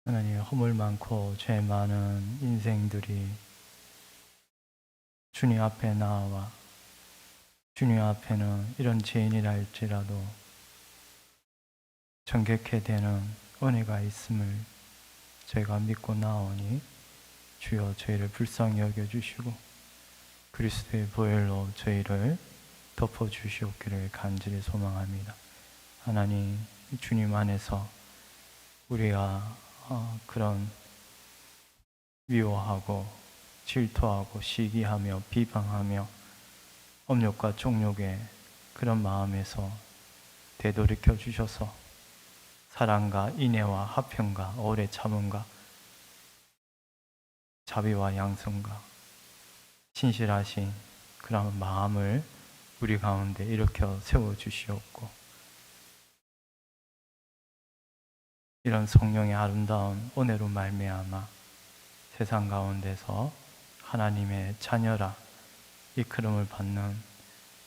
하나님, 허물 많고 죄 많은 인생들이 주님 앞에 나와 주님 앞에는 이런 죄인이라 할지라도 정결케 되는 은혜가 있음을 저희가 믿고 나오니 주여 저희를 불쌍히 여겨주시고 그리스도의 보혈로 저희를 덮어주시옵기를 간절히 소망합니다. 하나님, 주님 안에서 우리가 그런 미워하고 질투하고 시기하며 비방하며 업욕과 종욕의 그런 마음에서 되돌이켜 주셔서 사랑과 인애와 화평과 오래 참음과 자비와 양성과 신실하신 그런 마음을 우리 가운데 일으켜 세워주시옵고 이런 성령의 아름다운 은혜로 말미암아 세상 가운데서 하나님의 자녀라 이끌음을 받는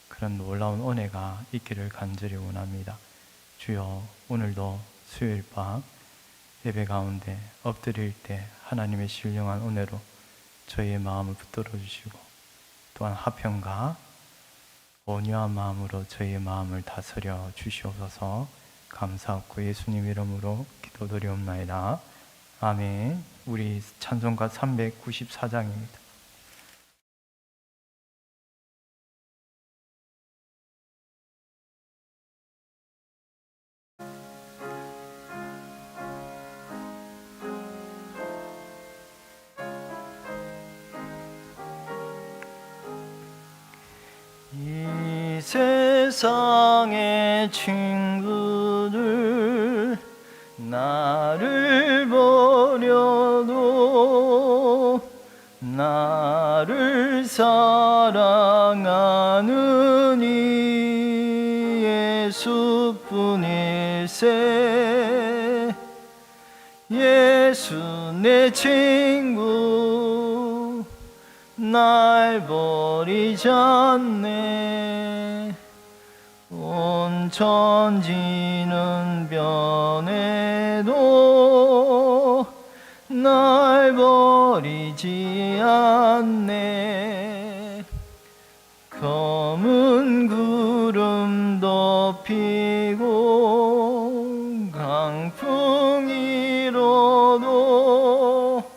그런 놀라운 은혜가 있기를 간절히 원합니다. 주여, 오늘도 수요일 밤 예배 가운데 엎드릴 때 하나님의 신령한 은혜로 저희의 마음을 붙들어 주시고 또한 화평과 온유한 마음으로 저희의 마음을 다스려 주시옵소서. 감사하고 예수님 이름으로 기도드리옵나이다. 아멘. 우리 찬송가 394장입니다. 이 세상의 친구들 나를 버려도 나를 사랑하는 이 예수뿐일세. 예수 내 친구 날 버리지 않네. 온 천지는 변해도 날 버리지 않네. 검은 구름 덮이고 강풍이 일어도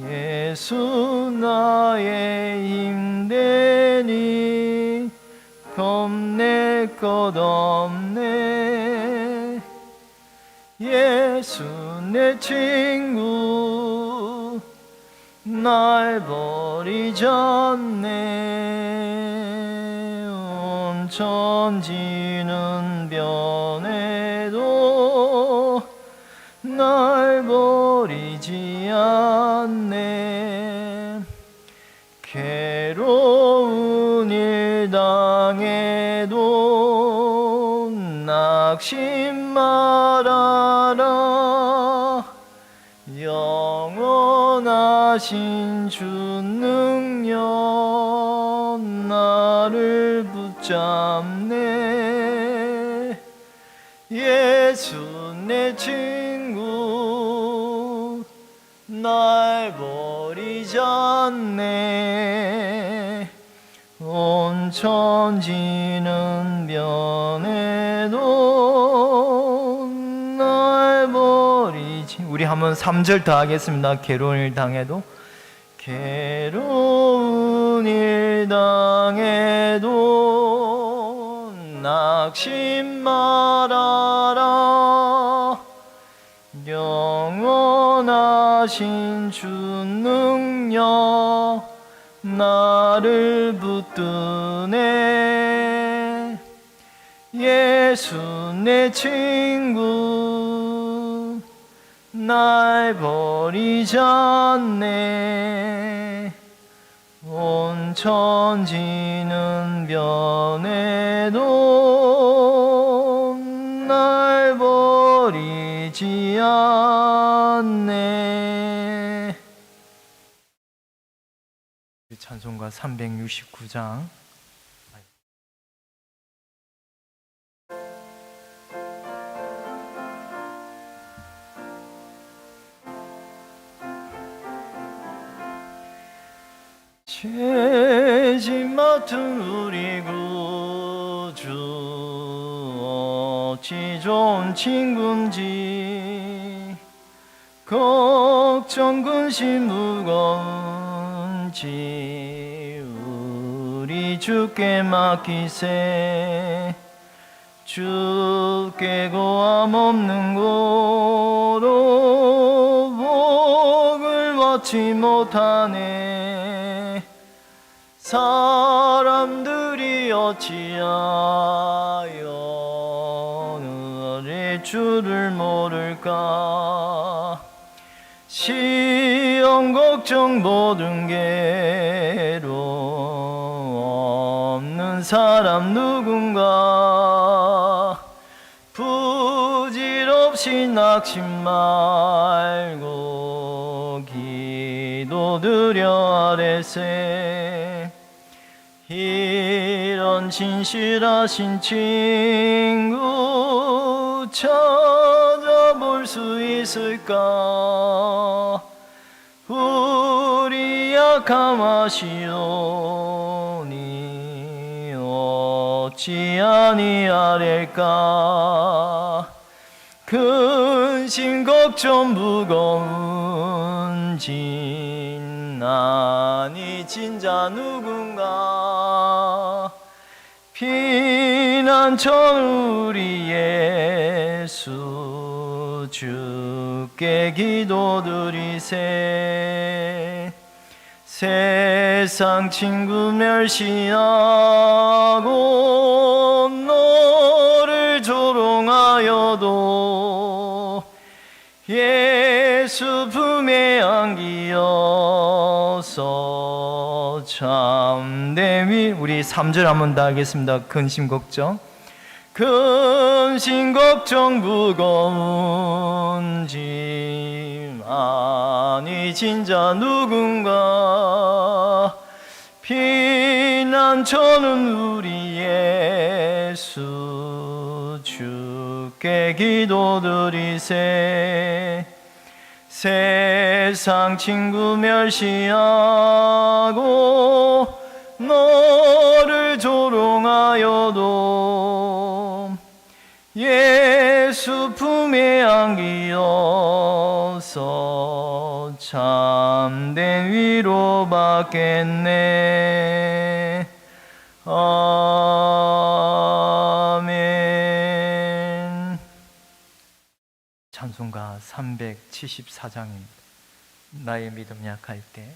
예수 나의 힘되니 겁낼 것 없네. 예수 내 친구 날 버리지 않네. 온 천지는 변해도 날 버리지 않네. 괴로운 일 당해도 낙심 말아라. 영원하신 주 능력 나를 붙잡네. 예수 내 친구 날 버리지 않네. 온 천지는 변해도 날 버리지. 우리 한번 3절 더 하겠습니다. 괴로운 일 당해도 괴로운 일 당해도 낙심 말아라. 영원하신 주 능력 나를 붙드네. 예수 내 친구 날 버리지 않네. 온 천지는 변해도 날 버리지 않네. 찬송가 369장 우리 구주 어찌 좋은 친구인지 걱정 근심 무거운지 우리 주께 맡기세. 주께 고함 없는 고로 복을 얻지 못하네. 사람들이 어찌하여 너의 주를 모를까. 시험 걱정 모든 괴로 없는 사람 누군가. 부질없이 낙심 말고 기도드려 아뢰세. 이런 진실하신 친구 찾아볼 수 있을까. 우리 약함 아시오니 어찌 아니하릴까. 근심 걱정 무거운 짐 나니 진짜 누군가. 피난처 우리 예수 주께 기도드리세. 세상 친구 멸시하고 너를 조롱하여도 예수 품에 안기어서 참된 위. 우리 3절 한번 더 하겠습니다. 근심 걱정. 근심 걱정 무거운 짐 아니 진짜 누군가. 피난처는 우리 예수 주께 기도드리세. 세상 친구 멸시하고 너를 조롱하여도 예수 품에 안기어서 참된 위로 받겠네. 아멘. 찬송가 374장입니다. 나의 믿음 약할 때.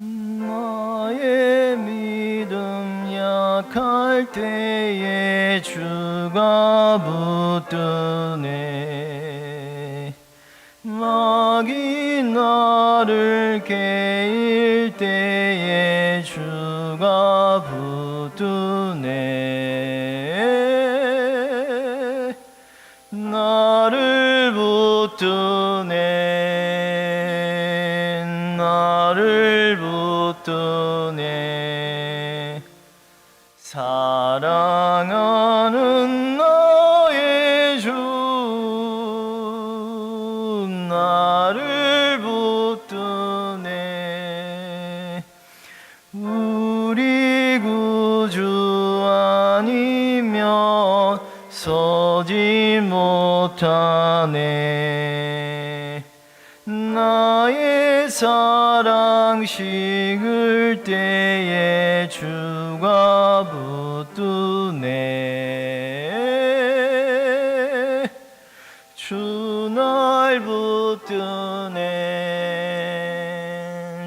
나의 믿음 약할 때에 주가 붙드네. 마귀 나를 깨일 때에 주가 붙드네. 나를 붙드네. 나를 붙드네. 사랑하는 나의 주 나를 붙드네. 우리 구주 아니면 서지 못하네. 나의 사랑 식을 때에 주가 붙드네. 주 날 붙드네.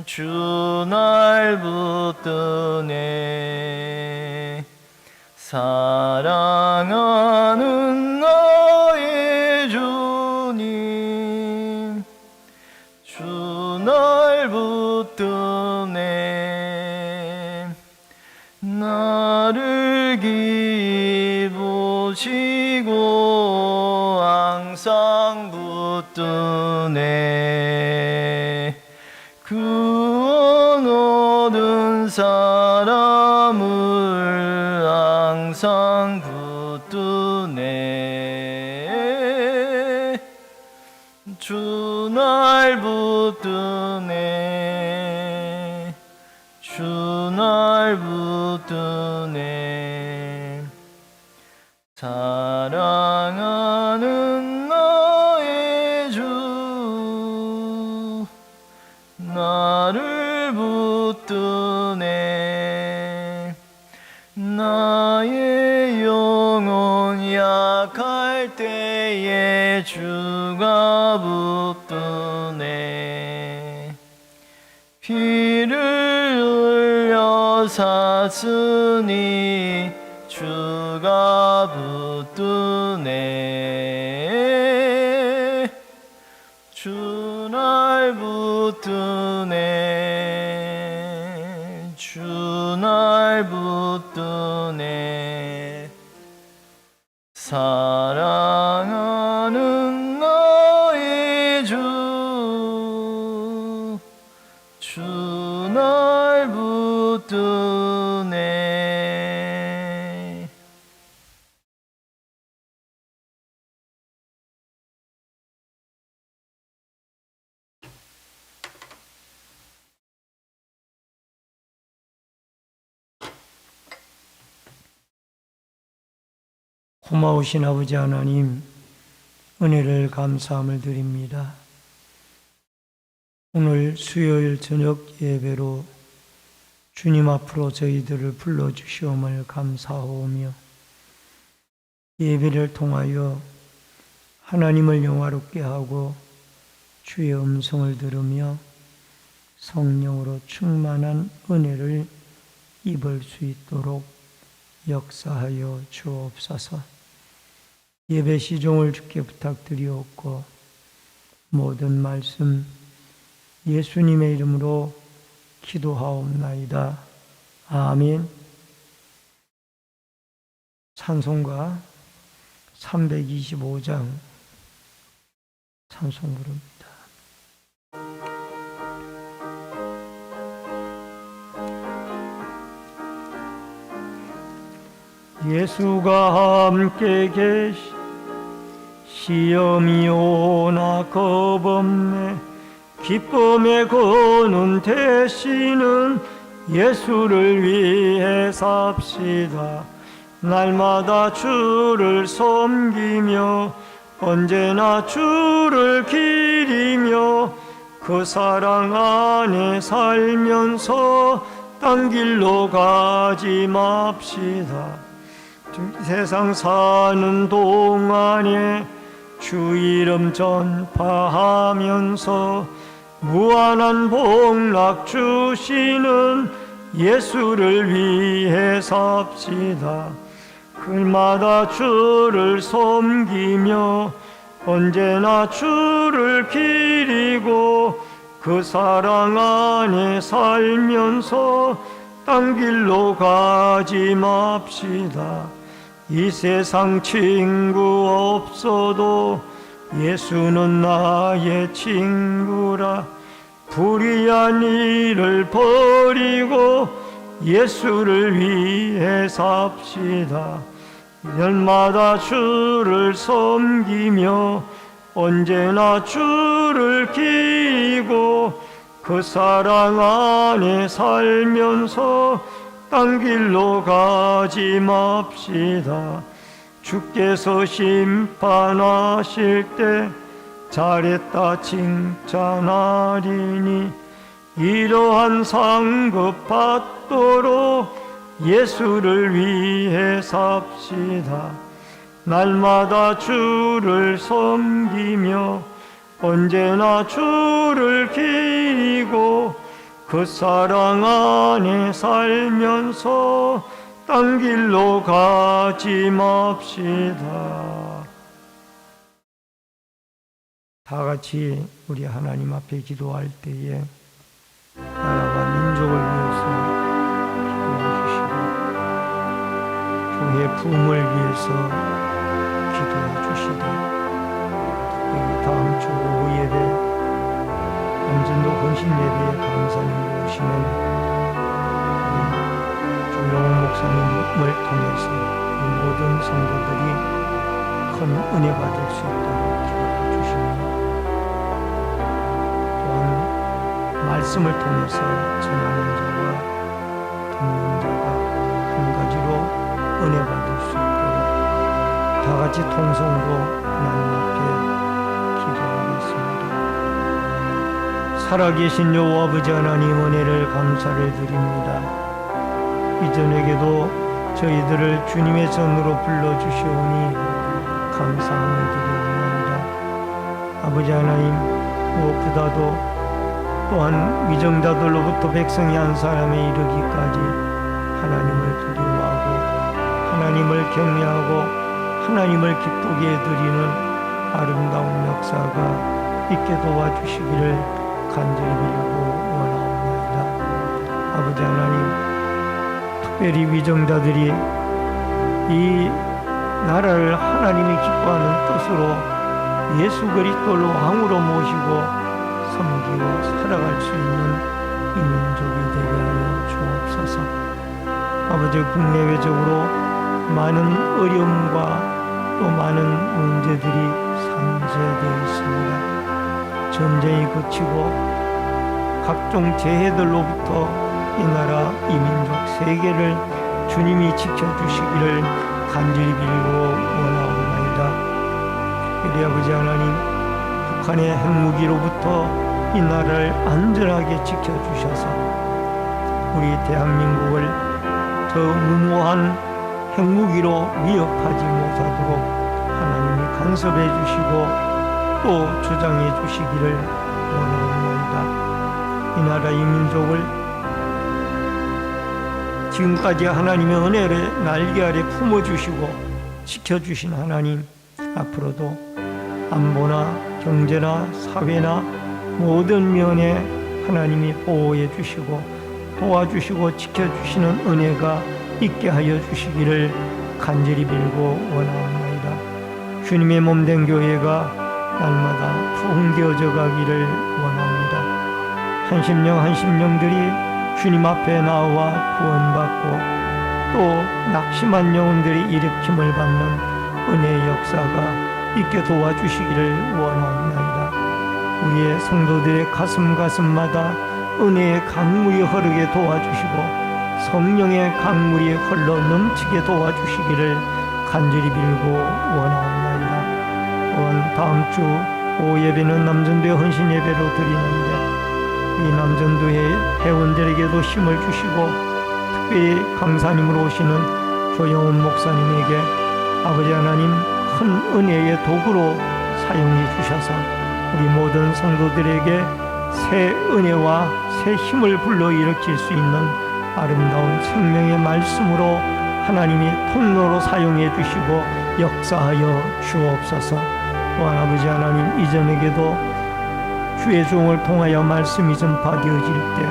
주 날 붙드네. 사랑하는 나의 주님 주 날 붙드네. 나를 기쁘시고 항상 붙드네. 구원 얻은 사람을 항상 붙드네 주 날 붙드네 주 날 붙드네 사랑하는 나의 주 나를 붙드네 나의 영혼 약할 때에 주가 붙드네 피를 흘려 샀으니 주가 붙드네 주 날 붙드네 주 날 붙드네 사랑하는 나의 주 주 날 붙드네 고마우신 아버지 하나님, 은혜를 감사함을 드립니다. 오늘 수요일 저녁 예배로 주님 앞으로 저희들을 불러주시옴을 감사하오며 예배를 통하여 하나님을 영화롭게 하고 주의 음성을 들으며 성령으로 충만한 은혜를 입을 수 있도록 역사하여 주옵소서. 예배 시종을 주께 부탁드리옵고 모든 말씀 예수님의 이름으로 기도하옵나이다. 아멘. 찬송가 325장 찬송 부릅니다. 예수가 함께 계시 시험이 오나 겁없네 기쁨의 근원 되시는 예수를 위해 삽시다. 날마다 주를 섬기며 언제나 주를 기리며 그 사랑 안에 살면서 딴 길로 가지 맙시다. 세상 사는 동안에 주 이름 전파하면서 무한한 복락 주시는 예수를 위해 삽시다. 글마다 주를 섬기며 언제나 주를 기리고 그 사랑 안에 살면서 딴 길로 가지 맙시다. 이 세상 친구 없어도 예수는 나의 친구라. 불의한 일을 버리고 예수를 위해 삽시다. 날마다 주를 섬기며 언제나 주를 기리고 그 사랑 안에 살면서 딴 길로 가지 맙시다. 주께서 심판하실 때 잘했다 칭찬하리니 이러한 상급 받도록 예수를 위해 삽시다. 날마다 주를 섬기며 언제나 주를 기리고 그 사랑 안에 살면서 딴 길로 가지 맙시다. 다 같이 우리 하나님 앞에 기도할 때에 나라와 민족을 위해서 기도해 주시고 교회 부흥을 위해서 기도해 주시되 특별히 다음 주 오후 예배 안전도 헌신 예배에 감사님을 오시는 우리 조영훈 목사님을 통해서 모든 성도들이 큰 은혜 받을 수 있도록 기도해 주시며 또한 말씀을 통해서 전하는 자와 듣는 자가 한 가지로 은혜 받을 수 있도록 다 같이 통성으로 하나님 앞에 기도하겠습니다. 살아계신 여호와 아버지 하나님, 은혜를 감사를 드립니다. 이전에게도 저희들을 주님의 전으로 불러주시오니 감사함을 드리옵나이다. 아버지 하나님, 무엇보다도 또한 위정자들로부터 백성이 한 사람에 이르기까지 하나님을 두려워하고 하나님을 경외하고 하나님을 기쁘게 해드리는 아름다운 역사가 있게 도와주시기를 간절히 빌고 원하옵나이다. 아버지 하나님, 특별히 위정자들이 이 나라를 하나님이 기뻐하는 뜻으로 예수 그리스도를 왕으로 모시고 섬기고 살아갈 수 있는 이 민족이 되게 하여 주옵소서. 아버지, 국내외적으로 많은 어려움과 또 많은 문제들이 산재되어 있습니다. 전쟁이 그치고 각종 재해들로부터 이 나라, 이 민족, 세계를 주님이 지켜주시기를 간절히 빌고 원하옵나이다. 특별히 아버지 하나님, 북한의 핵무기로부터 이 나라를 안전하게 지켜주셔서 우리 대한민국을 더 무모한 핵무기로 위협하지 못하도록 하나님이 간섭해 주시고 또 주장해 주시기를 원하옵나이다. 이 나라, 이 민족을 지금까지 하나님의 은혜를 날개 아래 품어주시고 지켜주신 하나님, 앞으로도 안보나 경제나 사회나 모든 면에 하나님이 보호해 주시고 도와주시고 지켜주시는 은혜가 있게 하여 주시기를 간절히 빌고 원하옵나이다. 주님의 몸된 교회가 날마다 부흥되어져 가기를 원합니다. 한심령 한심령들이 주님 앞에 나와 구원받고 또 낙심한 영혼들이 일으킴을 받는 은혜의 역사가 있게 도와주시기를 원하옵나이다. 우리의 성도들의 가슴마다 은혜의 강물이 흐르게 도와주시고 성령의 강물이 흘러 넘치게 도와주시기를 간절히 빌고 원하옵나이다. 또한 다음 주 오후 예배는 남전도의 헌신 예배로 드리는데 이 남전도의 회원들에게도 힘을 주시고 특별히 강사님으로 오시는 조영훈 목사님에게 아버지 하나님 큰 은혜의 도구로 사용해 주셔서 우리 모든 성도들에게 새 은혜와 새 힘을 불러일으킬 수 있는 아름다운 생명의 말씀으로 하나님이 통로로 사용해 주시고 역사하여 주옵소서. 또한 아버지 하나님, 이전에게도 주의 종을 통하여 말씀이 전파되어질 때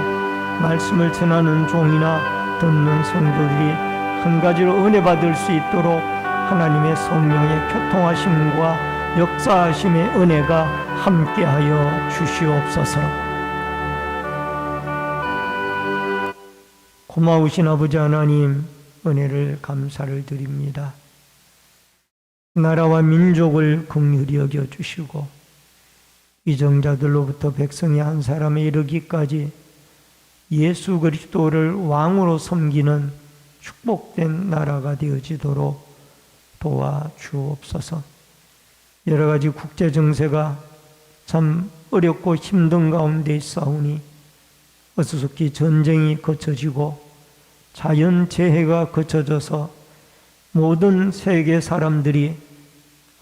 말씀을 전하는 종이나 듣는 성도들이 한 가지로 은혜 받을 수 있도록 하나님의 성령의 교통하심과 역사하심의 은혜가 함께하여 주시옵소서. 고마우신 아버지 하나님, 은혜를 감사를 드립니다. 나라와 민족을 긍휼히 여겨주시고 위정자들로부터 백성이 한 사람에 이르기까지 예수 그리스도를 왕으로 섬기는 축복된 나라가 되어지도록 도와주옵소서. 여러 가지 국제 정세가 참 어렵고 힘든 가운데 있사오니 어수선히 전쟁이 거쳐지고 자연재해가 거쳐져서 모든 세계 사람들이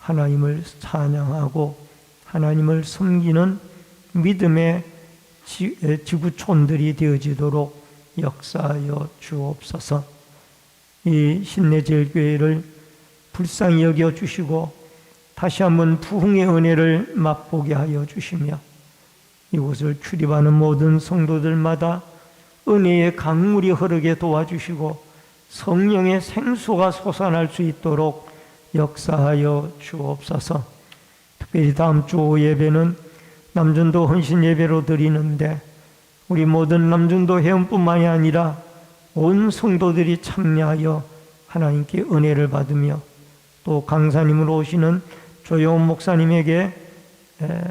하나님을 찬양하고 하나님을 섬기는 믿음의 지구촌들이 되어지도록 역사하여 주옵소서. 이 신내제일교회를 불쌍히 여겨주시고 다시 한번 부흥의 은혜를 맛보게 하여 주시며 이곳을 출입하는 모든 성도들마다 은혜의 강물이 흐르게 도와주시고 성령의 생수가 솟아날 수 있도록 역사하여 주옵소서. 특별히 다음 주 오후 예배는 남전도 헌신 예배로 드리는데 우리 모든 남전도 회원뿐만이 아니라 온 성도들이 참여하여 하나님께 은혜를 받으며 또 강사님으로 오시는 조여원 목사님에게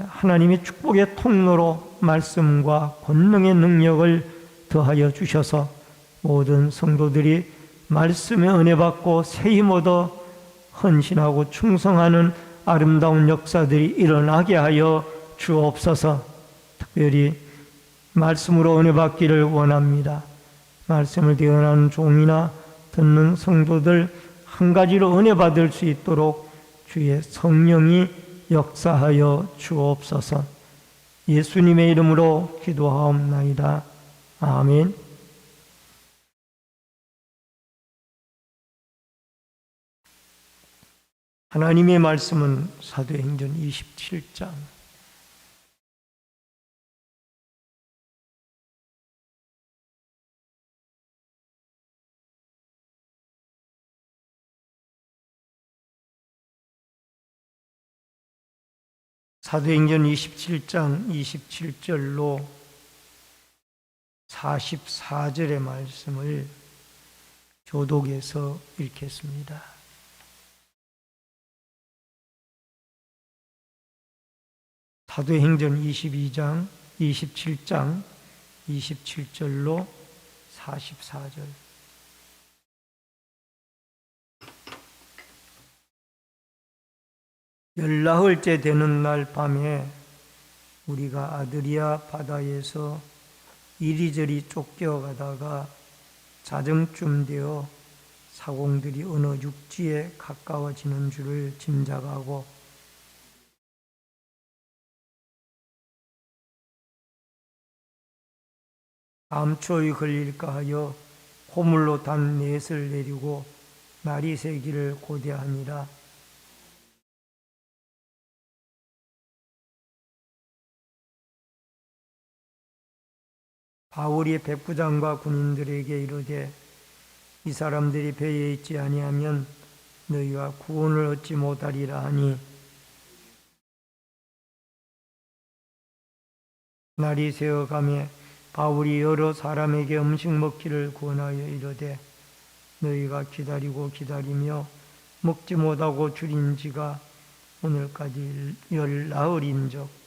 하나님의 축복의 통로로 말씀과 권능의 능력을 더하여 주셔서 모든 성도들이 말씀의 은혜 받고 새힘 얻어 헌신하고 충성하는 아름다운 역사들이 일어나게 하여 주옵소서. 특별히 말씀으로 은혜 받기를 원합니다. 말씀을 대언하는 종이나 듣는 성도들 한 가지로 은혜 받을 수 있도록 주의 성령이 역사하여 주옵소서. 예수님의 이름으로 기도하옵나이다. 아멘. 하나님의 말씀은 사도행전 27장 사도행전 27장 27절로 44절의 말씀을 교독해서 읽겠습니다. 사도행전 22장 27장 27절로 44절. 열나흘째 되는 날 밤에 우리가 아드리아 바다에서 이리저리 쫓겨가다가 자정쯤 되어 사공들이 어느 육지에 가까워지는 줄을 짐작하고 암초에 걸릴까 하여 호물로 단 넷을 내리고 날이 새기를 고대하니라. 바울이 백부장과 군인들에게 이르되 이 사람들이 배에 있지 아니하면 너희가 구원을 얻지 못하리라 하니 날이 새어가매 바울이 여러 사람에게 음식 먹기를 권하여 이르되 너희가 기다리고 기다리며 먹지 못하고 줄인 지가 오늘까지 열나흘인즉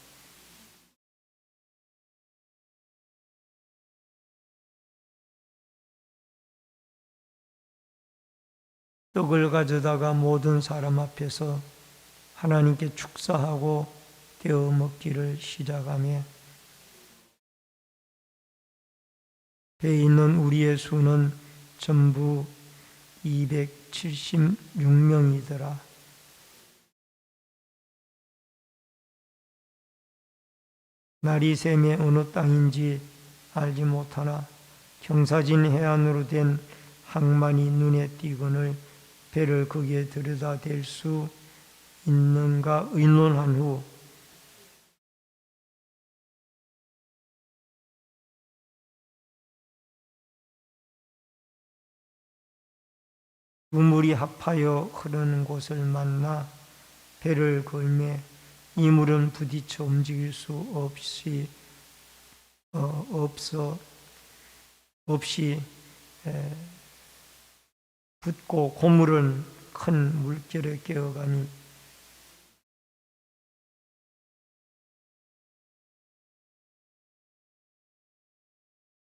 떡을 가져다가 모든 사람 앞에서 하나님께 축사하고 데워 먹기를 시작하며 배에 있는 우리의 수는 전부 276명이더라. 날이 새매 어느 땅인지 알지 못하나 경사진 해안으로 된 항만이 눈에 띄거늘 배를 거기에 들여다 댈 수 있는가 의논한 후 그 물이 합하여 흐르는 곳을 만나 배를 걸매 이 물은 부딪혀 움직일 수 없이 붙고 고물은 큰 물결에 깨어가니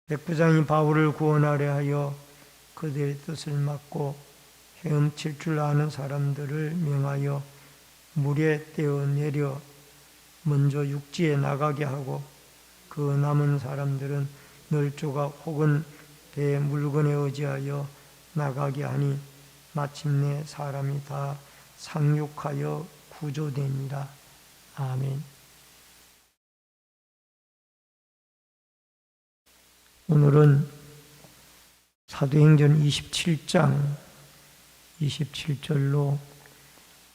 백부장이 바울을 구원하려 하여 그들의 뜻을 막고 헤엄칠 줄 아는 사람들을 명하여 물에 떼어 내려 먼저 육지에 나가게 하고 그 남은 사람들은 널조각 혹은 배 물건에 의지하여 나가게 하니 마침내 사람이 다 상륙하여 구조되니라. 아멘. 오늘은 사도행전 27장 27절로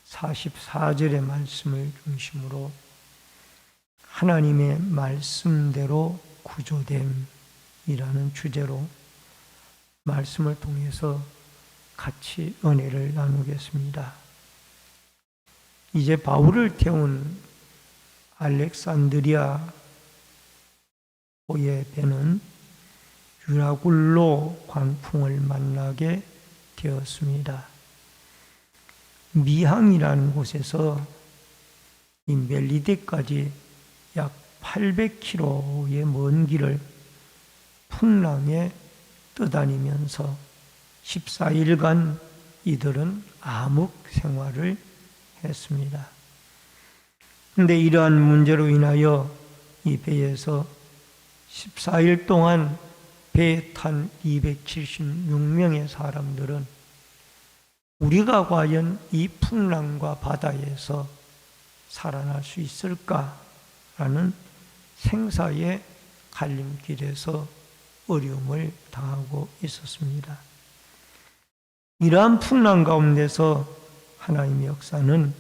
44절의 말씀을 중심으로 하나님의 말씀대로 구조됨이라는 주제로 말씀을 통해서 같이 은혜를 나누겠습니다. 이제 바울을 태운 알렉산드리아호의 배는 유라굴로 광풍을 만나게 되었습니다. 미항이라는 곳에서 이 멜리데까지 약 800km의 먼 길을 풍랑에 떠다니면서 14일간 이들은 암흑 생활을 했습니다. 그런데 이러한 문제로 인하여 이 배에서 14일 동안 배에 탄 276명의 사람들은 우리가 과연 이 풍랑과 바다에서 살아날 수 있을까라는 생사의 갈림길에서 어려움을 당하고 있었습니다. 이러한 풍랑 가운데서 하나님의 역사는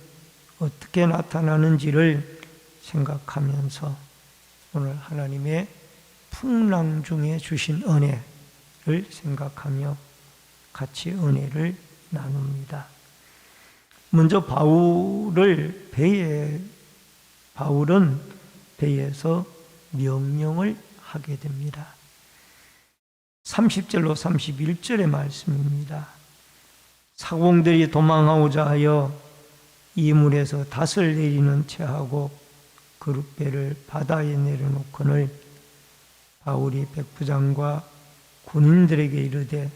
어떻게 나타나는지를 생각하면서 오늘 하나님의 풍랑 중에 주신 은혜를 생각하며 같이 은혜를 나눕니다. 먼저 바울은 배에서 명령을 하게 됩니다. 30절로 31절의 말씀입니다. 사공들이 도망하고자 하여 이물에서 닷을 내리는 채하고 그룻배를 바다에 내려놓거늘 바울이 백부장과 군인들에게 이르되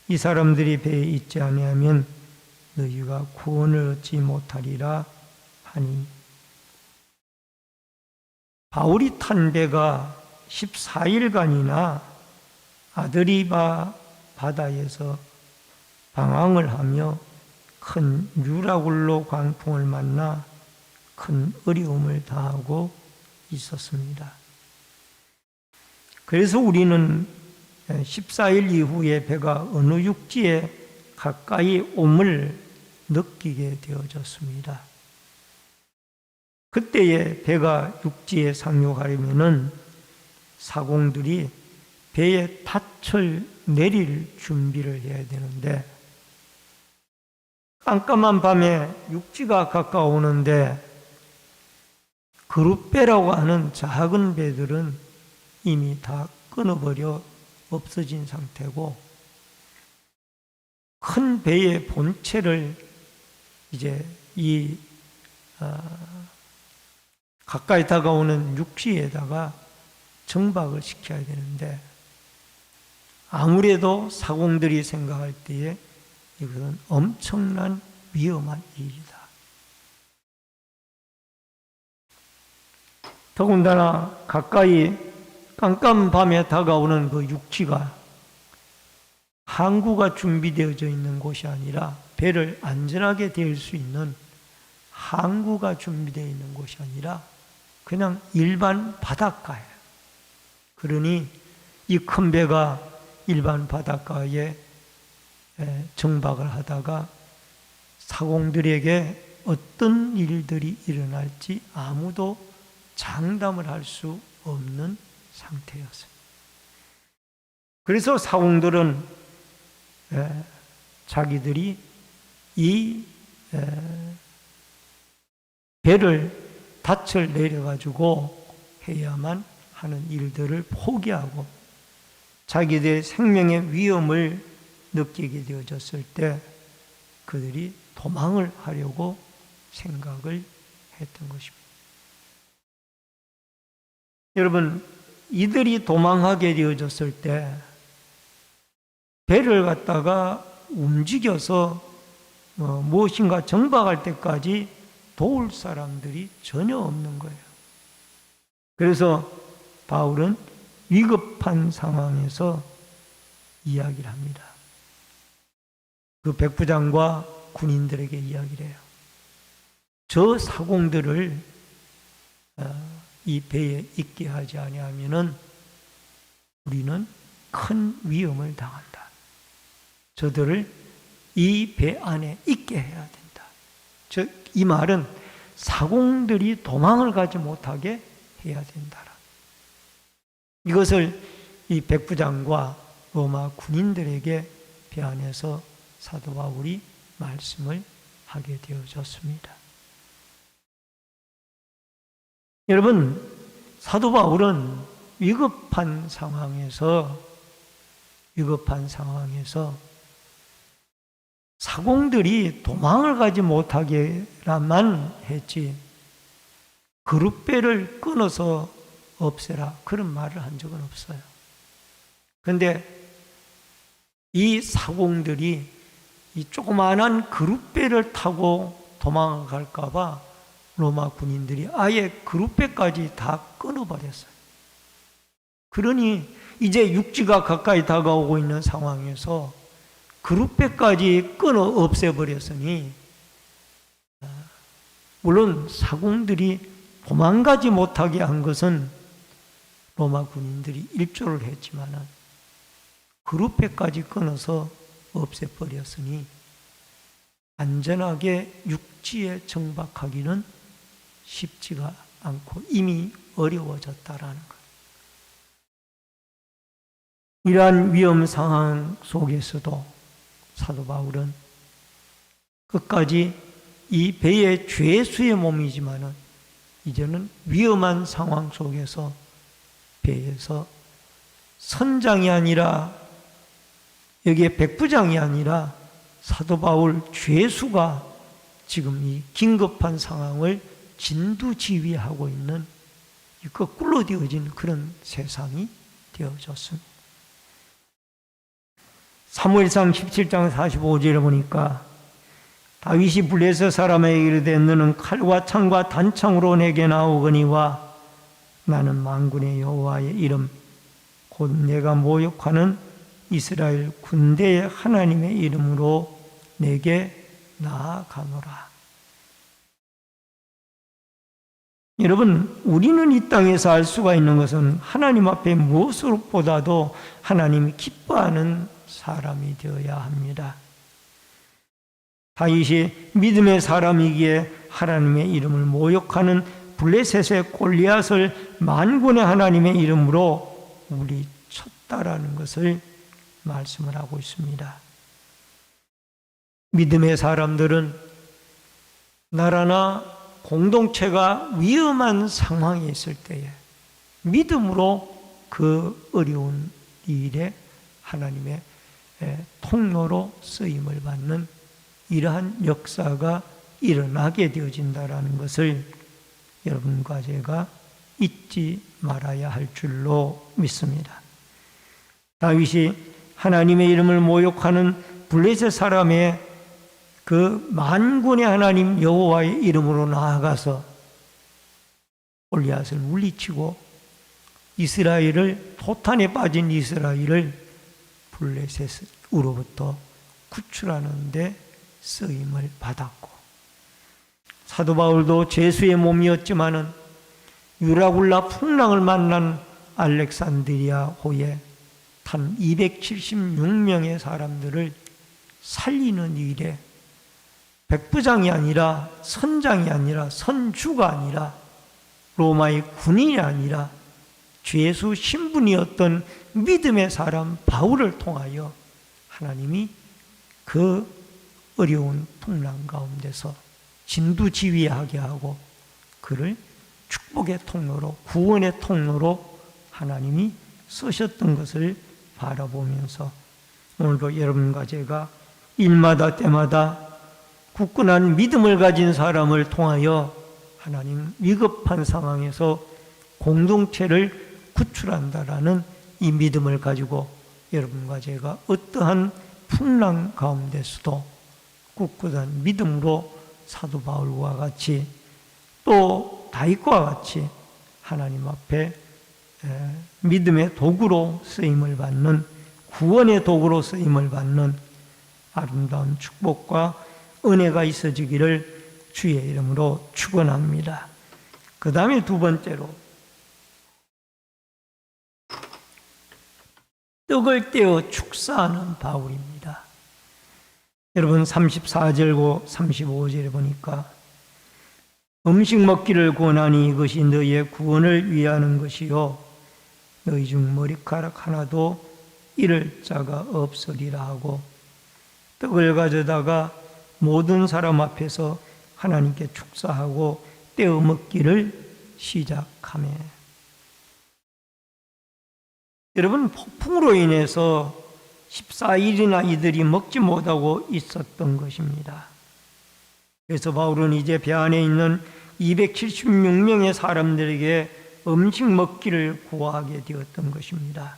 이 사람들이 배에 있지 아니하면 너희가 구원을 얻지 못하리라 하니, 바울이 탄 배가 14일간이나 아드리바 바다에서 방황을 하며 큰 유라굴로 광풍을 만나 큰 어려움을 당하고 있었습니다. 그래서 우리는 14일 이후에 배가 어느 육지에 가까이 옴을 느끼게 되어졌습니다. 그때에 배가 육지에 상륙하려면은 사공들이 배에 닻을 내릴 준비를 해야 되는데, 깜깜한 밤에 육지가 가까우는데 그룻배라고 하는 작은 배들은 이미 다 끊어버려 없어진 상태고, 큰 배의 본체를 이제 가까이 다가오는 육지에다가 정박을 시켜야 되는데, 아무래도 사공들이 생각할 때에 이것은 엄청난 위험한 일이다. 더군다나 가까이 깜깜한 밤에 다가오는 그 육지가 항구가 준비되어져 있는 곳이 아니라, 배를 안전하게 댈 수 있는 항구가 준비되어 있는 곳이 아니라 그냥 일반 바닷가예요. 그러니 이 큰 배가 일반 바닷가에 정박을 하다가 사공들에게 어떤 일들이 일어날지 아무도 장담을 할 수 없는 상태였어요. 그래서 사공들은 자기들이 이 배를 닻을 내려가지고 해야만 하는 일들을 포기하고 자기들의 생명의 위험을 느끼게 되어졌을 때 그들이 도망을 하려고 생각을 했던 것입니다. 여러분, 이들이 도망하게 되어졌을 때 배를 갖다가 움직여서 무엇인가 정박할 때까지 도울 사람들이 전혀 없는 거예요. 그래서 바울은 위급한 상황에서 이야기를 합니다. 그 백부장과 군인들에게 이야기를 해요. 저 사공들을 이 배에 있게 하지 아니하면은 우리는 큰 위험을 당한다. 저들을 이 배 안에 있게 해야 된다. 즉, 이 말은 사공들이 도망을 가지 못하게 해야 된다라. 이것을 이 백부장과 로마 군인들에게 배 안에서 사도 바울이 말씀을 하게 되어졌습니다. 여러분, 사도 바울은 위급한 상황에서 사공들이 도망을 가지 못하게라만 했지 그룻배를 끊어서 없애라 그런 말을 한 적은 없어요. 그런데 이 사공들이 이 조그마한 그룻배를 타고 도망갈까 봐 로마 군인들이 아예 그룻배까지 다 끊어버렸어요. 그러니 이제 육지가 가까이 다가오고 있는 상황에서 그룻배까지 끊어 없애버렸으니 물론 사공들이 도망가지 못하게 한 것은 로마 군인들이 일조를 했지만은 그룻배까지 끊어서 없애버렸으니 안전하게 육지에 정박하기는 쉽지가 않고 이미 어려워졌다라는 것. 이러한 위험 상황 속에서도 사도 바울은 끝까지 이 배의 죄수의 몸이지만은 이제는 위험한 상황 속에서 배에서 선장이 아니라 여기에 백부장이 아니라 사도 바울 죄수가 지금 이 긴급한 상황을 진두지휘하고 있는 거꾸로 되어진 그런 세상이 되어졌습니다. 사무엘상 17장 45절에 보니까 다윗이 블레셋 사람에게 이르되 너는 칼과 창과 단창으로 내게 나오거니와 나는 만군의 여호와의 이름 곧 내가 모욕하는 이스라엘 군대의 하나님의 이름으로 내게 나아가노라. 여러분, 우리는 이 땅에서 알 수가 있는 것은 하나님 앞에 무엇보다도 하나님이 기뻐하는 사람이 되어야 합니다. 다윗이 믿음의 사람이기에 하나님의 이름을 모욕하는 블레셋의 골리앗을 만군의 하나님의 이름으로 물리쳤다라는 것을 말씀을 하고 있습니다. 믿음의 사람들은 나라나 공동체가 위험한 상황에 있을 때에 믿음으로 그 어려운 일에 하나님의 통로로 쓰임을 받는 이러한 역사가 일어나게 되어진다라는 것을 여러분과 제가 잊지 말아야 할 줄로 믿습니다. 다윗이 하나님의 이름을 모욕하는 블레셋 사람의 그 만군의 하나님 여호와의 이름으로 나아가서 골리앗을 물리치고 이스라엘을 토탄에 빠진 이스라엘을 블레셋으로부터 구출하는 데 쓰임을 받았고 사도 바울도 죄수의 몸이었지만은 유라굴라 풍랑을 만난 알렉산드리아호에 탄 276명의 사람들을 살리는 일에 백부장이 아니라 선장이 아니라 선주가 아니라 로마의 군인이 아니라 죄수 신분이었던 믿음의 사람 바울을 통하여 하나님이 그 어려운 풍랑 가운데서 진두지휘하게 하고 그를 축복의 통로로 구원의 통로로 하나님이 쓰셨던 것을 바라보면서 오늘도 여러분과 제가 일마다 때마다 굳건한 믿음을 가진 사람을 통하여 하나님 위급한 상황에서 공동체를 구출한다라는 이 믿음을 가지고 여러분과 제가 어떠한 풍랑 가운데서도 굳건한 믿음으로 사도 바울과 같이 또 다윗과 같이 하나님 앞에 믿음의 도구로 쓰임을 받는 구원의 도구로 쓰임을 받는 아름다운 축복과 은혜가 있어지기를 주의 이름으로 축원합니다. 그 다음에 두 번째로 떡을 떼어 축사하는 바울입니다. 여러분 34절고 35절에 보니까 음식 먹기를 권하니 이것이 너희의 구원을 위하는 것이요 너희 중 머리카락 하나도 잃을 자가 없으리라 하고 떡을 가져다가 모든 사람 앞에서 하나님께 축사하고 떼어 먹기를 시작하며 여러분 폭풍으로 인해서 14일이나 이들이 먹지 못하고 있었던 것입니다. 그래서 바울은 이제 배 안에 있는 276명의 사람들에게 음식 먹기를 구하게 되었던 것입니다.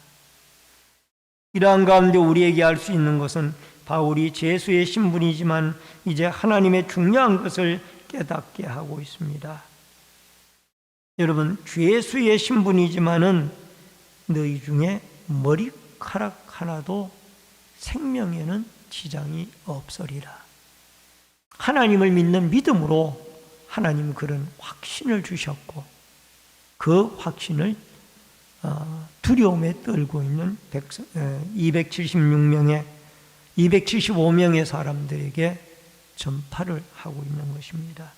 이러한 가운데 우리에게 알 수 있는 것은 바울이 죄수의 신분이지만 이제 하나님의 중요한 것을 깨닫게 하고 있습니다. 여러분, 죄수의 신분이지만은 너희 중에 머리카락 하나도 생명에는 지장이 없으리라. 하나님을 믿는 믿음으로 하나님 그런 확신을 주셨고, 그 확신을 두려움에 떨고 있는 275명의 사람들에게 전파를 하고 있는 것입니다.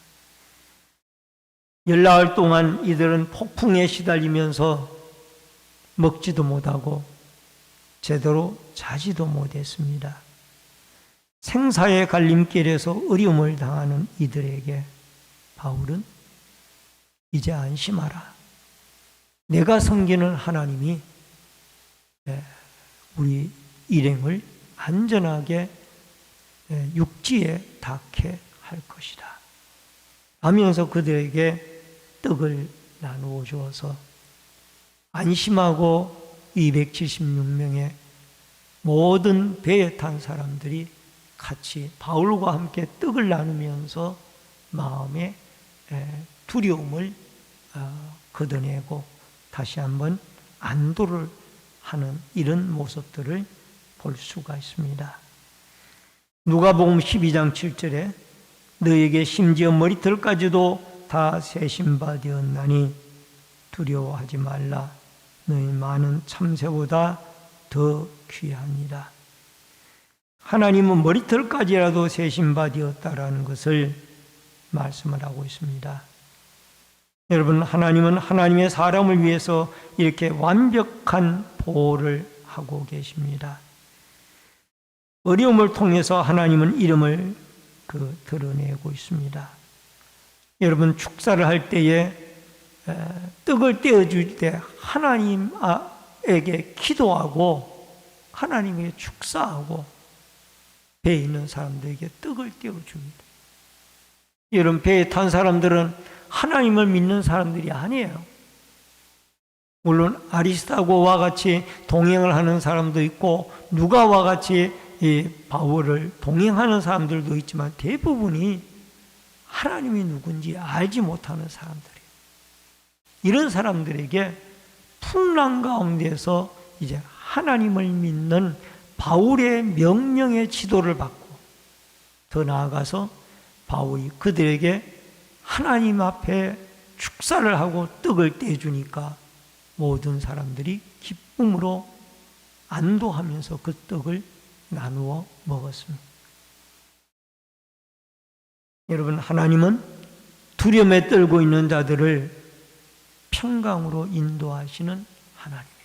열나흘 동안 이들은 폭풍에 시달리면서 먹지도 못하고 제대로 자지도 못했습니다. 생사의 갈림길에서 어려움을 당하는 이들에게 바울은 이제 안심하라. 내가 섬기는 하나님이 우리 일행을 안전하게 육지에 닿게 할 것이다 하면서 그들에게 떡을 나누어 주어서 안심하고 276명의 모든 배에 탄 사람들이 같이 바울과 함께 떡을 나누면서 마음의 두려움을 걷어내고 다시 한번 안도를 하는 이런 모습들을 볼 수가 있습니다. 누가복음 12장 7절에 너에게 심지어 머리털까지도 다 세신 바 되었나니 두려워하지 말라. 너희 많은 참새보다 더 귀하니라. 하나님은 머리털까지라도 세신 바 되었다라는 것을 말씀을 하고 있습니다. 여러분, 하나님은 하나님의 사람을 위해서 이렇게 완벽한 보호를 하고 계십니다. 어려움을 통해서 하나님은 이름을 드러내고 있습니다. 여러분, 축사를 할 때에 떡을 떼어줄 때 하나님에게 기도하고 하나님에게 축사하고 배에 있는 사람들에게 떡을 떼어줍니다. 여러분, 배에 탄 사람들은 하나님을 믿는 사람들이 아니에요. 물론 아리스타고와 같이 동행을 하는 사람도 있고 누가와 같이 이 바울을 동행하는 사람들도 있지만 대부분이 하나님이 누군지 알지 못하는 사람들이에요. 이런 사람들에게 풍랑 가운데서 이제 하나님을 믿는 바울의 명령의 지도를 받고 더 나아가서 바울이 그들에게 하나님 앞에 축사를 하고 떡을 떼주니까 모든 사람들이 기쁨으로 안도하면서 그 떡을 나누어 먹었습니다. 여러분, 하나님은 두려움에 떨고 있는 자들을 평강으로 인도하시는 하나님이에요.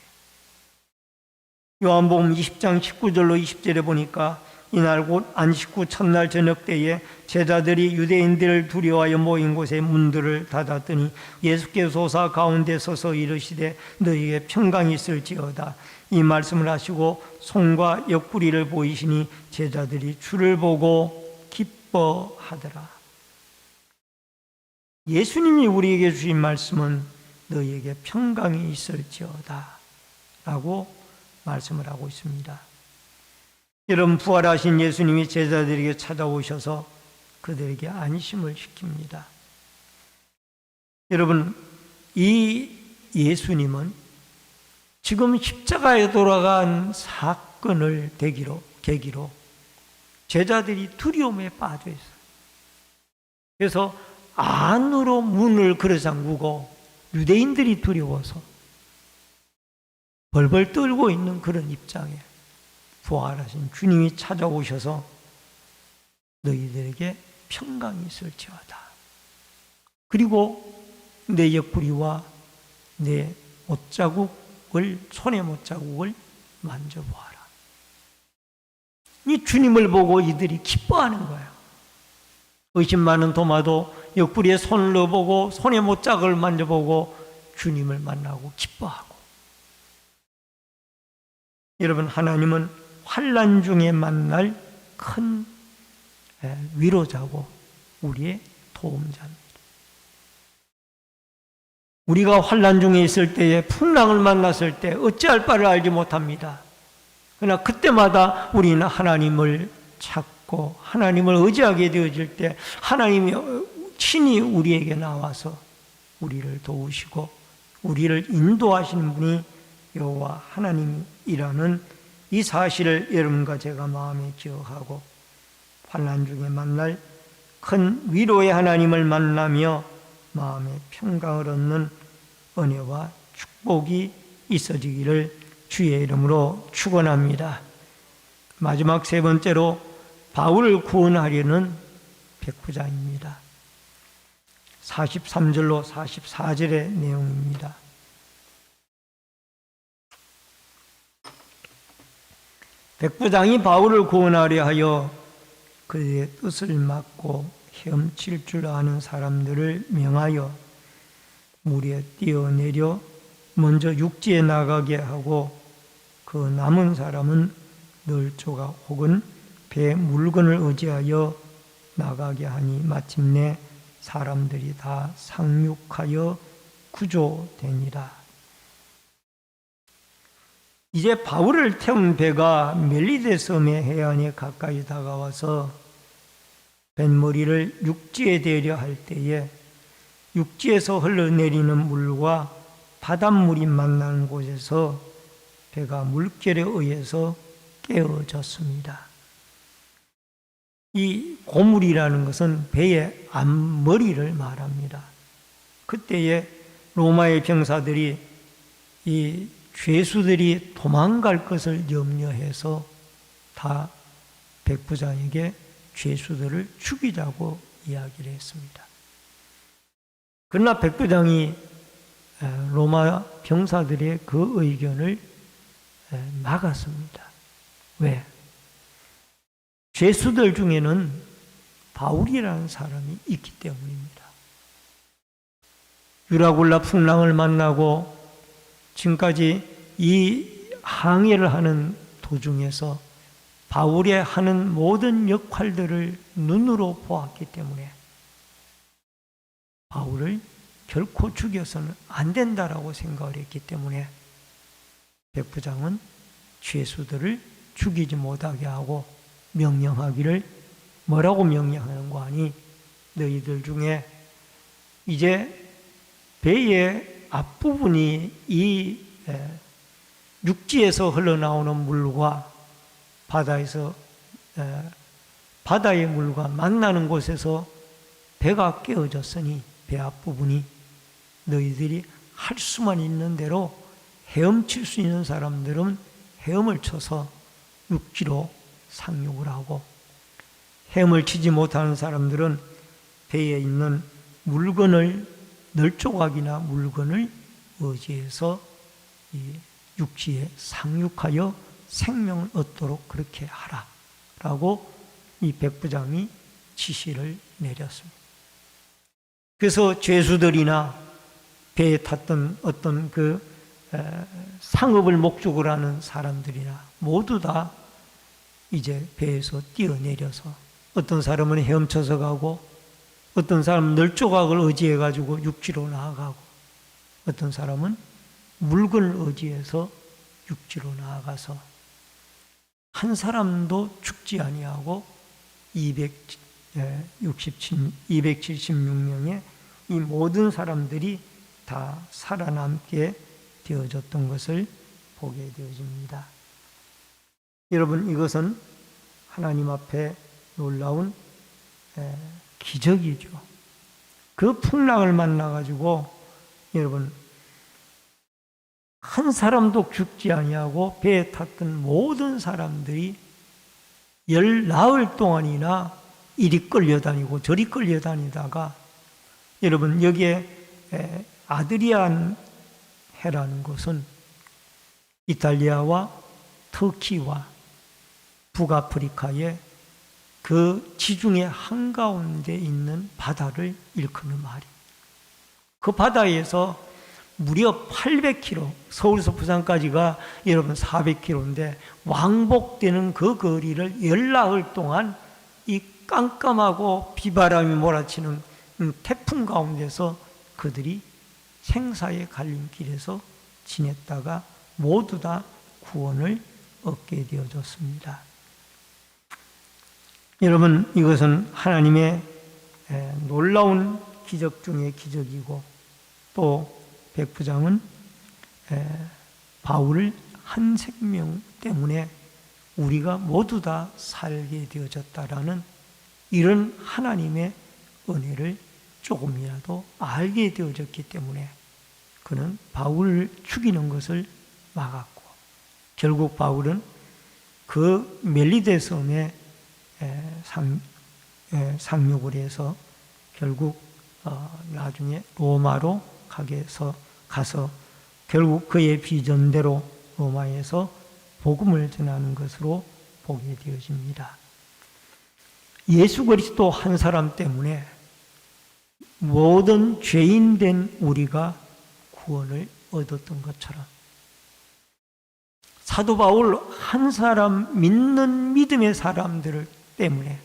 요한복음 20장 19절로 20절에 보니까 이날 곧 안식 후 첫날 저녁 때에 제자들이 유대인들을 두려워하여 모인 곳에 문들을 닫았더니 예수께서 오사 가운데 서서 이르시되 너희에게 평강이 있을지어다. 이 말씀을 하시고 손과 옆구리를 보이시니 제자들이 주를 보고 기뻐하더라. 예수님이 우리에게 주신 말씀은 너희에게 평강이 있을지어다 라고 말씀을 하고 있습니다. 여러분, 부활하신 예수님이 제자들에게 찾아오셔서 그들에게 안심을 시킵니다. 여러분, 이 예수님은 지금 십자가에 돌아간 사건을 계기로 제자들이 두려움에 빠져 있어요. 그래서 안으로 문을 걸어 잠그고 유대인들이 두려워서 벌벌 떨고 있는 그런 입장에 부활하신 주님이 찾아오셔서 너희들에게 평강이 있을지어다. 그리고 내 옆구리와 내 손의 못자국을 만져보아라. 이 주님을 보고 이들이 기뻐하는 거예요. 의심 많은 도마도 옆구리에 손을 넣어보고 손의 못자국을 만져보고 주님을 만나고 기뻐하고. 여러분, 하나님은 환난 중에 만날 큰 위로자고 우리의 도움자입니다. 우리가 환난 중에 있을 때에 풍랑을 만났을 때 어찌할 바를 알지 못합니다. 그러나 그때마다 우리는 하나님을 찾고 하나님을 의지하게 되어질 때 하나님이 친히 우리에게 나와서 우리를 도우시고 우리를 인도하시는 분이 여호와 하나님이라는 이 사실을 여러분과 제가 마음에 기억하고 환난 중에 만날 큰 위로의 하나님을 만나며 마음의 평강을 얻는 은혜와 축복이 있어지기를 주의 이름으로 축원합니다. 마지막 세 번째로 바울을 구원하려는 백부장입니다. 43절로 44절의 내용입니다. 백부장이 바울을 구원하려 하여 그의 뜻을 막고 헤엄칠 줄 아는 사람들을 명하여 물에 뛰어내려 먼저 육지에 나가게 하고 그 남은 사람은 널조각 혹은 배 물건을 의지하여 나가게 하니 마침내 사람들이 다 상륙하여 구조되니라. 이제 바울을 태운 배가 멜리데 섬의 해안에 가까이 다가와서 뱃머리를 육지에 대려 할 때에 육지에서 흘러내리는 물과 바닷물이 만나는 곳에서 배가 물결에 의해서 깨어졌습니다. 이 고물이라는 것은 배의 앞머리를 말합니다. 그때에 로마의 병사들이 이 죄수들이 도망갈 것을 염려해서 다 백부장에게 죄수들을 죽이자고 이야기를 했습니다. 그러나 백부장이 로마 병사들의 그 의견을 막았습니다. 왜? 죄수들 중에는 바울이라는 사람이 있기 때문입니다. 유라굴라 풍랑을 만나고 지금까지 이 항해를 하는 도중에서 바울의 하는 모든 역할들을 눈으로 보았기 때문에 바울을 결코 죽여서는 안 된다라고 생각을 했기 때문에 백부장은 죄수들을 죽이지 못하게 하고 명령하기를 뭐라고 명령하는 거 아니? 너희들 중에 이제 배의 앞부분이 이 육지에서 흘러나오는 물과 바다의 물과 만나는 곳에서 배가 깨어졌으니 배 앞부분이 너희들이 할 수만 있는 대로 헤엄칠 수 있는 사람들은 헤엄을 쳐서 육지로 상륙을 하고 헤엄을 치지 못하는 사람들은 배에 있는 물건을 널조각이나 물건을 의지해서 이 육지에 상륙하여 생명을 얻도록 그렇게 하라라고 이 백부장이 지시를 내렸습니다. 그래서 죄수들이나 배에 탔던 어떤 그 상업을 목적으로 하는 사람들이나 모두 다 이제 배에서 뛰어내려서 어떤 사람은 헤엄쳐서 가고 어떤 사람은 널조각을 의지해 가지고 육지로 나아가고 어떤 사람은 물건을 의지해서 육지로 나아가서 한 사람도 죽지 아니하고 276명의 이 모든 사람들이 다 살아남게 되어졌던 것을 보게 되어집니다. 여러분, 이것은 하나님 앞에 놀라운 기적이죠. 그 풍랑을 만나가지고 여러분 한 사람도 죽지 아니하고 배에 탔던 모든 사람들이 10나흘 동안이나 이리 끌려다니고 저리 끌려다니다가 여러분 여기에 아드리안 해라는 곳은 이탈리아와 터키와 북아프리카의 그 지중해 한가운데 있는 바다를 일컫는 말이에요. 그 바다에서 무려 800km, 서울에서 부산까지가 여러분 400km인데 왕복되는 그 거리를 열나흘 동안 이 깜깜하고 비바람이 몰아치는 태풍 가운데서 그들이 생사의 갈림길에서 지냈다가 모두 다 구원을 얻게 되어졌습니다. 여러분, 이것은 하나님의 놀라운 기적 중의 기적이고, 또 백부장은 바울을 한 생명 때문에 우리가 모두 다 살게 되어졌다라는 이런 하나님의 은혜를 조금이라도 알게 되어졌기 때문에 그는 바울을 죽이는 것을 막았고, 결국 바울은 그 멜리데 섬에 상륙을 해서 결국 나중에 로마로 가서 결국 그의 비전대로 로마에서 복음을 전하는 것으로 보게 되어집니다. 예수 그리스도 한 사람 때문에 모든 죄인된 우리가 구원을 얻었던 것처럼 사도 바울 한 사람, 믿는 믿음의 사람들 때문에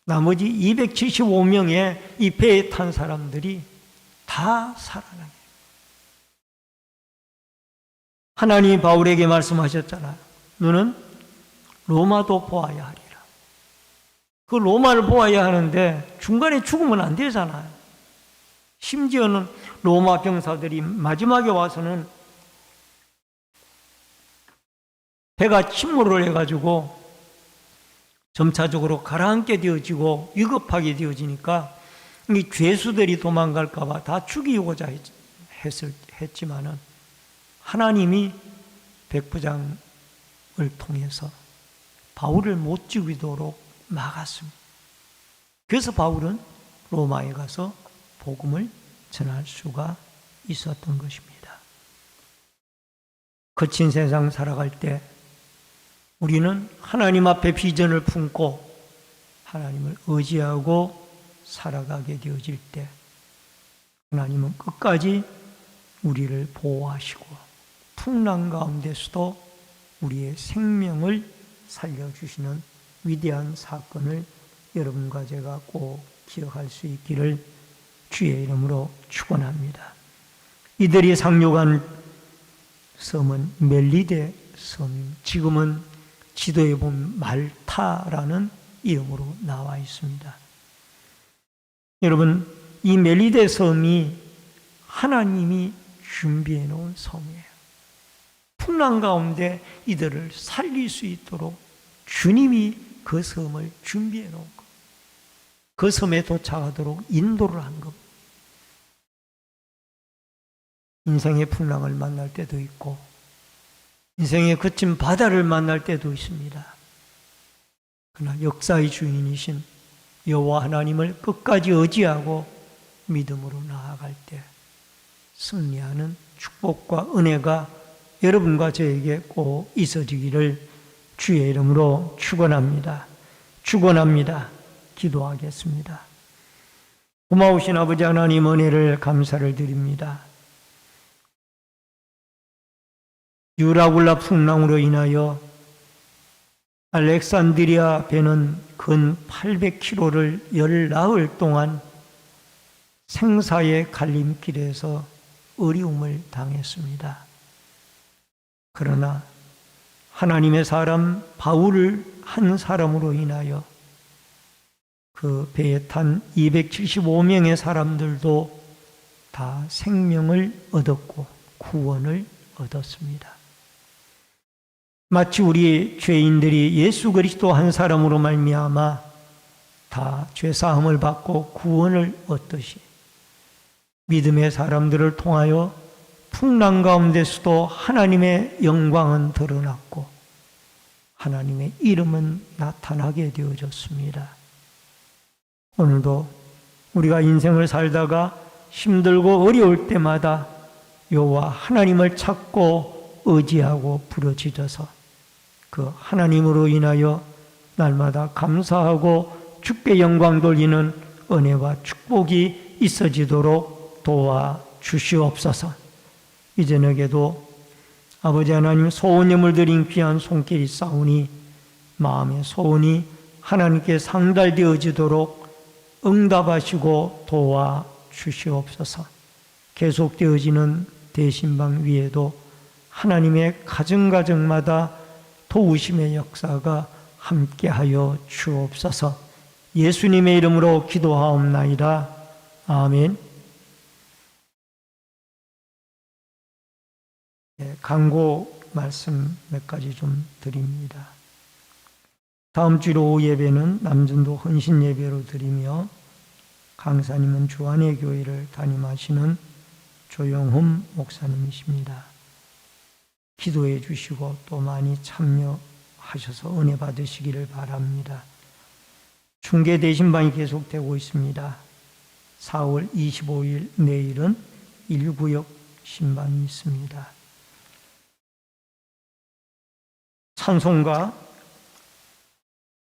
나머지 275명의 이 배에 탄 사람들이 다 살아나게. 하나님이 바울에게 말씀하셨잖아요. 너는 로마도 보아야 하리라. 그 로마를 보아야 하는데 중간에 죽으면 안 되잖아요. 심지어는 로마 병사들이 마지막에 와서는 배가 침몰을 해가지고 점차적으로 가라앉게 되어지고 위급하게 되어지니까 이 죄수들이 도망갈까봐 다 죽이고자 했지만은 하나님이 백부장을 통해서 바울을 못 죽이도록 막았습니다. 그래서 바울은 로마에 가서 복음을 전할 수가 있었던 것입니다. 거친 세상 살아갈 때 우리는 하나님 앞에 비전을 품고 하나님을 의지하고 살아가게 되어질 때 하나님은 끝까지 우리를 보호하시고 풍랑 가운데서도 우리의 생명을 살려주시는 위대한 사건을 여러분과 제가 꼭 기억할 수 있기를 주의 이름으로 축원합니다. 이들이 상륙한 섬은 멜리데 섬, 지금은 지도에 보면 말타라는 이름으로 나와 있습니다. 여러분, 이 멜리데 섬이 하나님이 준비해 놓은 섬이에요. 풍랑 가운데 이들을 살릴 수 있도록 주님이 그 섬을 준비해 놓은 것, 그 섬에 도착하도록 인도를 한 것. 인생의 풍랑을 만날 때도 있고 인생의 거친 바다를 만날 때도 있습니다. 그러나 역사의 주인이신 여호와 하나님을 끝까지 의지하고 믿음으로 나아갈 때 승리하는 축복과 은혜가 여러분과 저에게 꼭 있어지기를 주의 이름으로 축원합니다. 축원합니다. 기도하겠습니다. 고마우신 아버지 하나님, 은혜를 감사를 드립니다. 유라굴라 풍랑으로 인하여 알렉산드리아 배는 근 800km를 열나흘 동안 생사의 갈림길에서 어려움을 당했습니다. 그러나 하나님의 사람 바울을 한 사람으로 인하여 그 배에 탄 275명의 사람들도 다 생명을 얻었고 구원을 얻었습니다. 마치 우리 죄인들이 예수 그리스도 한 사람으로 말미암아 다 죄사함을 받고 구원을 얻듯이 믿음의 사람들을 통하여 풍랑 가운데서도 하나님의 영광은 드러났고 하나님의 이름은 나타나게 되어졌습니다. 오늘도 우리가 인생을 살다가 힘들고 어려울 때마다 여호와 하나님을 찾고 의지하고 부르짖어서 그 하나님으로 인하여 날마다 감사하고 주께 영광 돌리는 은혜와 축복이 있어지도록 도와 주시옵소서. 이 저녁에도 아버지 하나님, 소원예물 드린 귀한 손길이 싸우니 마음의 소원이 하나님께 상달되어지도록 응답하시고 도와주시옵소서. 계속되어지는 대신방 위에도 하나님의 가정가정마다 도우심의 역사가 함께하여 주옵소서. 예수님의 이름으로 기도하옵나이다. 아멘. 광고 말씀 몇 가지 좀 드립니다. 다음 주로 오후 예배는 남전도 헌신 예배로 드리며 강사님은 주안의 교회를 담임하시는 조영훈 목사님이십니다. 기도해 주시고 또 많이 참여하셔서 은혜 받으시기를 바랍니다. 중계 대신방이 계속되고 있습니다. 4월 25일 내일은 1구역 신방이 있습니다. 찬송가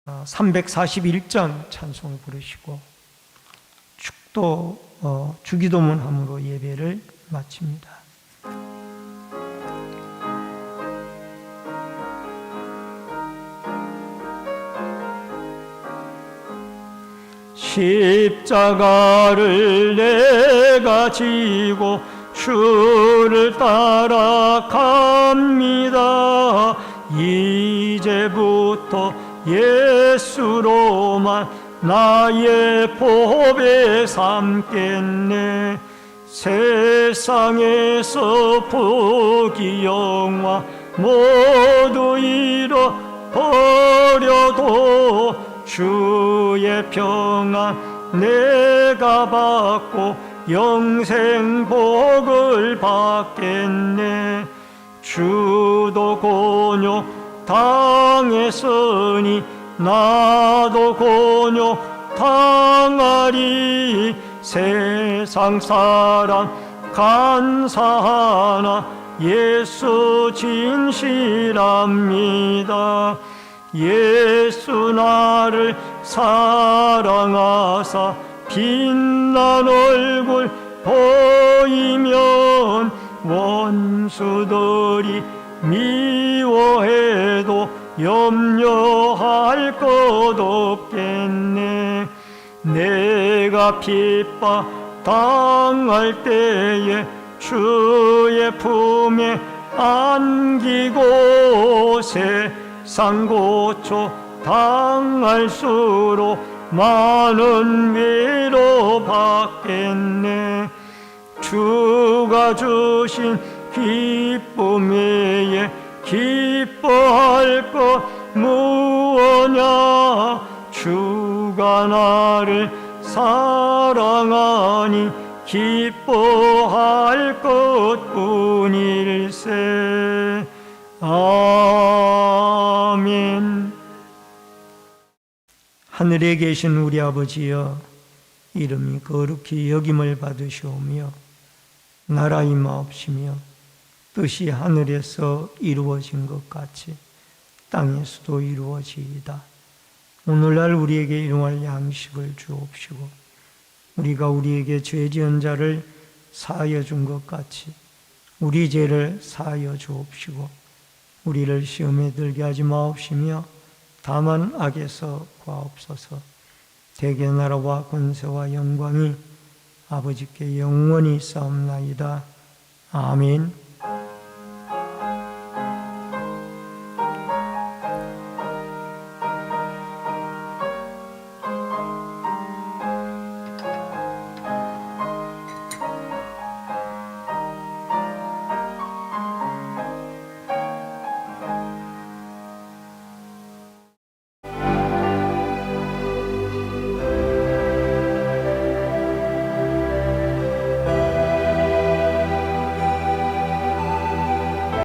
341장 찬송을 부르시고 주기도문 함으로 예배를 마칩니다. 십자가를 내가 지고 주를 따라갑니다. 이제부터 예수로만 나의 보배 삼겠네. 세상에서 복이 영화 모두 잃어버려도 주의 평안 내가 받고 영생 복을 받겠네. 주도 곤욕 당했으니 나도 곤욕 당하리. 세상 사람 간사하나 예수 진실합니다. 예수 나를 사랑하사 빛난 얼굴 보이면 원수들이 미워해도 염려할 것 없겠네. 내가 핍박 당할 때에 주의 품에 안기고 세상 고초 당할수록 많은 위로 받겠네. 주가 주신 기쁨 외에 기뻐할 것 무엇냐. 주가 나를 사랑하니 기뻐할 것뿐일세. 아멘. 하늘에 계신 우리 아버지여, 이름이 거룩히 여김을 받으시오며 나라 임하옵시며 뜻이 하늘에서 이루어진 것 같이 땅에서도 이루어지이다. 오늘날 우리에게 일용할 양식을 주옵시고 우리가 우리에게 죄 지은 자를 사하여 준 것 같이 우리 죄를 사하여 주옵시고 우리를 시험에 들게 하지 마옵시며 다만 악에서 구하옵소서. 대개 나라와 권세와 영광이 아버지께 영원히 있사옵나이다. 아멘.